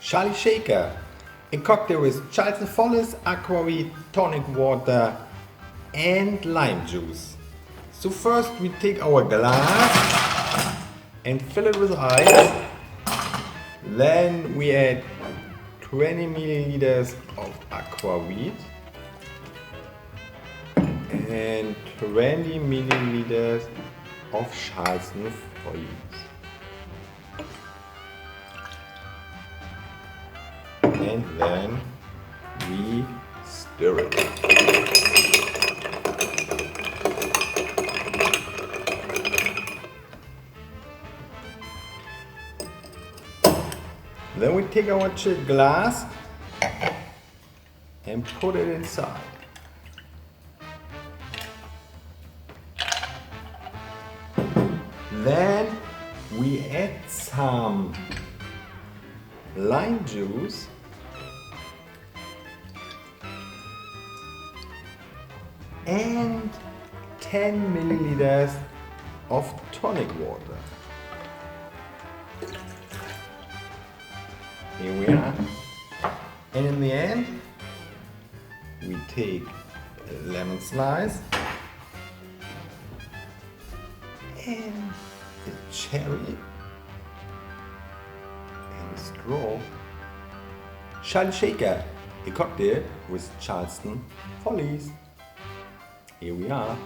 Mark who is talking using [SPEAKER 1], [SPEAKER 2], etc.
[SPEAKER 1] Charle Shaker, a cocktail with Charleston Follies, Aqavit, tonic water and lime juice. So first we take our glass and fill it with ice. Then we add 20 milliliters of aquavit and 20 milliliters of Charleston Follies. And then we stir it. Then we take our chilled glass and put it inside. Then we add some lime juice and 10 milliliters of tonic water. Here we are. And in the end, we take a lemon slice and a cherry and a straw. Charle Shaker, a cocktail with Charleston Follies. Here we are.